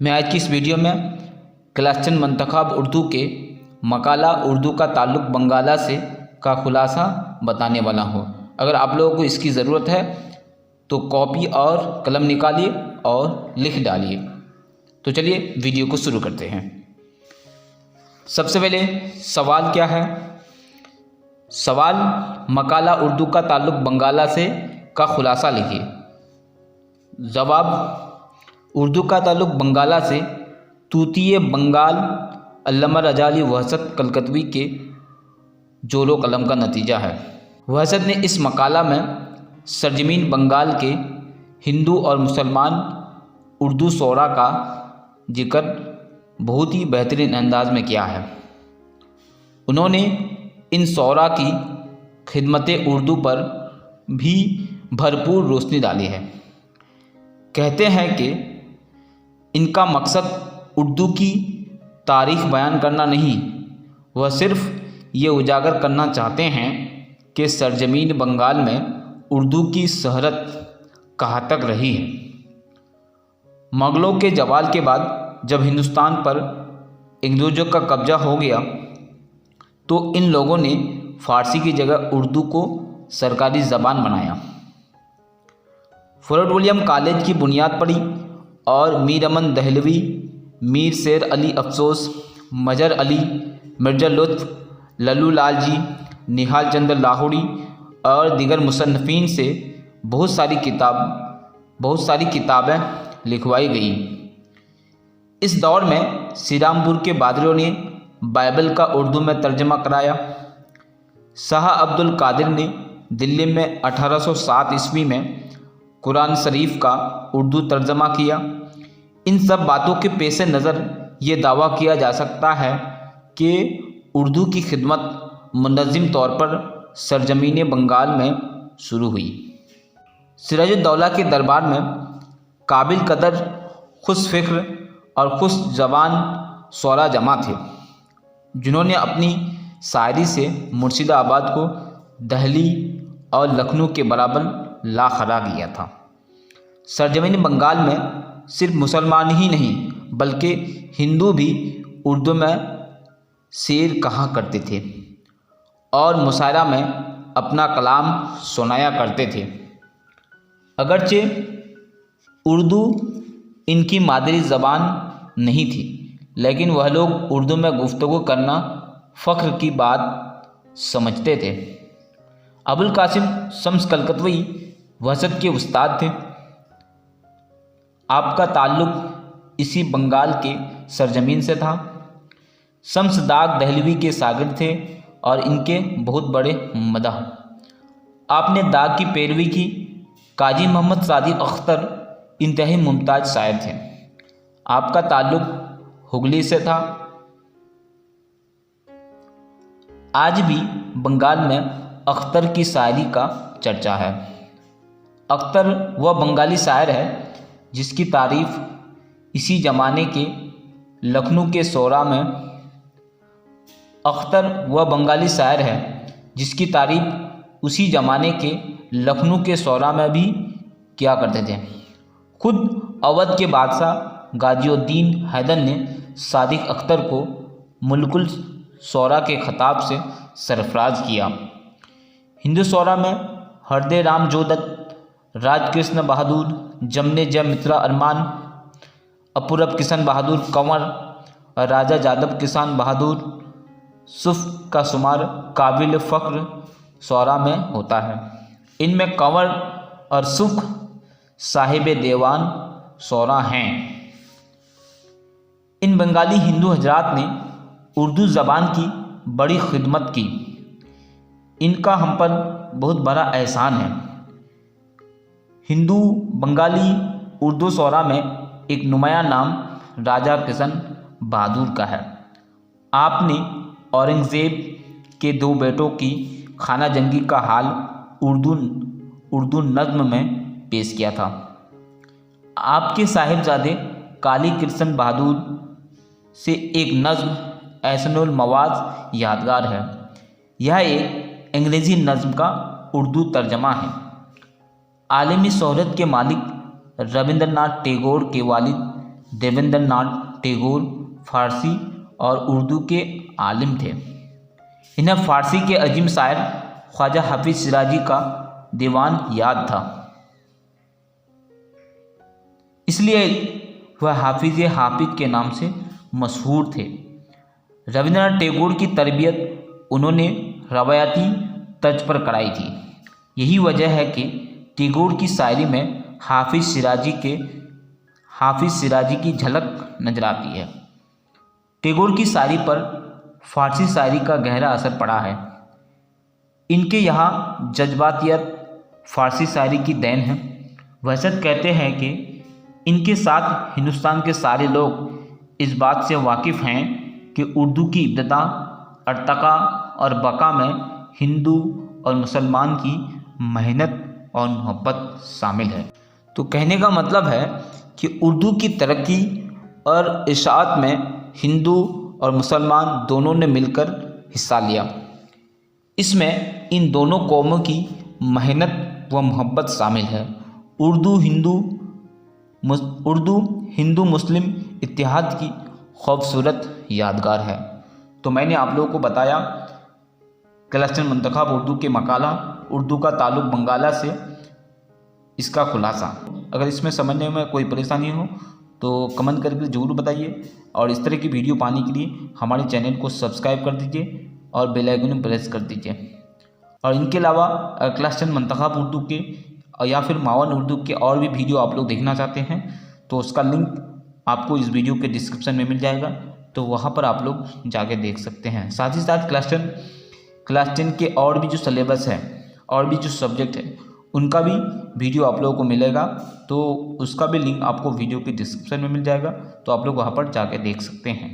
मैं आज की इस वीडियो में क्लास 10 मंतखब उर्दू के मकाला उर्दू का ताल्लुक़ बंगाला से का खुलासा बताने वाला हूँ। अगर आप लोगों को इसकी ज़रूरत है तो कॉपी और कलम निकालिए और लिख डालिए। तो चलिए वीडियो को शुरू करते हैं। सबसे पहले सवाल क्या है? सवाल, मकाला उर्दू का ताल्लुक़ बंगाला से का खुलासा लिखिए। जवाब, उर्दू का ताल्लुक़ बंगाला से तूतीय बंगाल अल्लामा रजाली वहशत कलकतवी के जोरो कलम का नतीजा है। वहशत ने इस मकाला में सरजमीन बंगाल के हिंदू और मुसलमान उर्दू शोरा का जिक्र बहुत ही बेहतरीन अंदाज में किया है। उन्होंने इन शोरा की खिदमत उर्दू पर भी भरपूर रोशनी डाली है। कहते हैं कि इनका मकसद उर्दू की तारीख़ बयान करना नहीं, वह सिर्फ़ ये उजागर करना चाहते हैं कि सरजमीन बंगाल में उर्दू की शहरत कहाँ तक रही है। मुग़लों के जवाल के बाद जब हिंदुस्तान पर अंग्रेज़ों का कब्ज़ा हो गया तो इन लोगों ने फ़ारसी की जगह उर्दू को सरकारी ज़बान बनाया। फोर्ट विलियम कॉलेज की बुनियाद पड़ी और मीर अमन दहलवी, मीर शेर अली अफसोस, मजहर अली, मिर्ज़ा लुत्फ़, लल्लू लाल जी, निहाल चंद लाहौरी और दीगर मुसन्निफ़ीन से बहुत सारी किताबें लिखवाई गई। इस दौर में श्रीरामपुर के बादलों ने बाइबल का उर्दू में तर्जमा कराया। शाह अब्दुल कादिर ने दिल्ली में 1807 ईस्वी में कुरान शरीफ का उर्दू तर्जमा किया। इन सब बातों के पेश नज़र ये दावा किया जा सकता है कि उर्दू की खिदमत मुनज़्ज़म तौर पर सरजमीन बंगाल में शुरू हुई। सिराजुद्दौला के दरबार में काबिल कदर खुश फ़िक्र और खुश ज़बान शोरा जमा थे, जिन्होंने अपनी शायरी से मुर्शिदाबाद को दिल्ली और लखनऊ के बराबर ला खड़ा किया था। सरजमीन बंगाल में सिर्फ मुसलमान ही नहीं बल्कि हिंदू भी उर्दू में शेर कहा करते थे और मुशायरा में अपना कलाम सुनाया करते थे। अगरचे उर्दू इनकी मादरी ज़बान नहीं थी, लेकिन वह लोग उर्दू में गुफ्तगू करना फ़ख्र की बात समझते थे। अबुल कासिम शम्स कलकतवी वहशत के उस्ताद थे। आपका ताल्लुक़ इसी बंगाल के सरजमीन से था। शम्स दाग दहलवी के शागिर्द थे और इनके बहुत बड़े मदह। आपने दाग की पैरवी की। काजी मोहम्मद सादिक अख्तर इंतहाई मुमताज़ शायर थे। आपका ताल्लुक़ हुगली से था। आज भी बंगाल में अख्तर की शायरी का चर्चा है। अख्तर वह बंगाली शायर है जिसकी तारीफ़ इसी ज़माने के लखनऊ के शोरा में उसी ज़माने के लखनऊ के शोरा में भी किया करते थे। खुद अवध के बादशाह गाजिउद्दीन हैदर ने सादिक अख्तर को मुल्कुल शोरा के खिताब से सरफराज किया। हिंदू शोरा में हरदे राम जोदत, राजकृष्ण बहादुर, जमने जय मित्रा अरमान, अपूरब किशन बहादुर कंवर और राजा जादव किसान बहादुर सुफ का शुमार काबिल फ़ख्र शोरा में होता है। इनमें कंवर और सुफ साहिब दीवान शोरा हैं। इन बंगाली हिंदू हजरात ने उर्दू ज़बान की बड़ी खिदमत की। इनका हम पर बहुत बड़ा एहसान है। हिंदू बंगाली उर्दू शोरा में एक नुमाया नाम राजा किशन बहादुर का है। आपने औरंगज़ेब के 2 बेटों की खाना जंगी का हाल उर्दू नज़्म में पेश किया था। आपके साहिबजादे काली कृष्ण बहादुर से एक नज़्म एहसनुल मवाज़ यादगार है। यह एक अंग्रेज़ी नज़्म का उर्दू तर्जमा है। आलमी शोहरत के मालिक रविंद्रनाथ टैगोर के वालिद देवेंद्रनाथ टैगोर फारसी और उर्दू के आलिम थे। इन्हें फारसी के अजीम शायर ख्वाजा हाफिज शिराजी का दीवान याद था, इसलिए वह हाफिज के नाम से मशहूर थे। रविंद्रनाथ टैगोर की तरबियत उन्होंने रवायती तर्ज पर कराई थी। यही वजह है कि टैगोर की शायरी में हाफिज शिराजी की झलक नजर आती है। टैगोर की शायरी पर फारसी शायरी का गहरा असर पड़ा है। इनके यहाँ जज्बातियत फारसी शायरी की देन है। वहशत कहते हैं कि इनके साथ हिंदुस्तान के सारे लोग इस बात से वाकिफ़ हैं कि उर्दू की इब्तिदा, अर्तका और बका में हिंदू और मुसलमान की मेहनत और मोहब्बत शामिल है। तो कहने का मतलब है कि उर्दू की तरक्की और इशाअत में हिंदू और मुसलमान दोनों ने मिलकर हिस्सा लिया। इसमें इन दोनों कौमों की मेहनत व मोहब्बत शामिल है। उर्दू हिंदू मुस्लिम इत्तेहाद की खूबसूरत यादगार है। तो मैंने आप लोगों को बताया क्लस्टन मंतखब उर्दू के मकाला, उर्दू का ताल्लुक़ बंगाला से, इसका खुलासा। अगर इसमें समझने में कोई परेशानी हो तो कमेंट करके ज़रूर बताइए, और इस तरह की वीडियो पाने के लिए हमारे चैनल को सब्सक्राइब कर दीजिए और बेल आइकन प्रेस कर दीजिए। और इनके अलावा क्लस्टन मंतखब उर्दू के या फिर मावन उर्दू के और भी वीडियो आप लोग देखना चाहते हैं तो उसका लिंक आपको इस वीडियो के डिस्क्रिप्शन में मिल जाएगा, तो वहाँ पर आप लोग जाके देख सकते हैं। साथ ही साथ क्लास 10 के और भी जो सिलेबस है और भी जो सब्जेक्ट है उनका भी वीडियो आप लोगों को मिलेगा, तो उसका भी लिंक आपको वीडियो के डिस्क्रिप्शन में मिल जाएगा, तो आप लोग वहाँ पर जाके देख सकते हैं।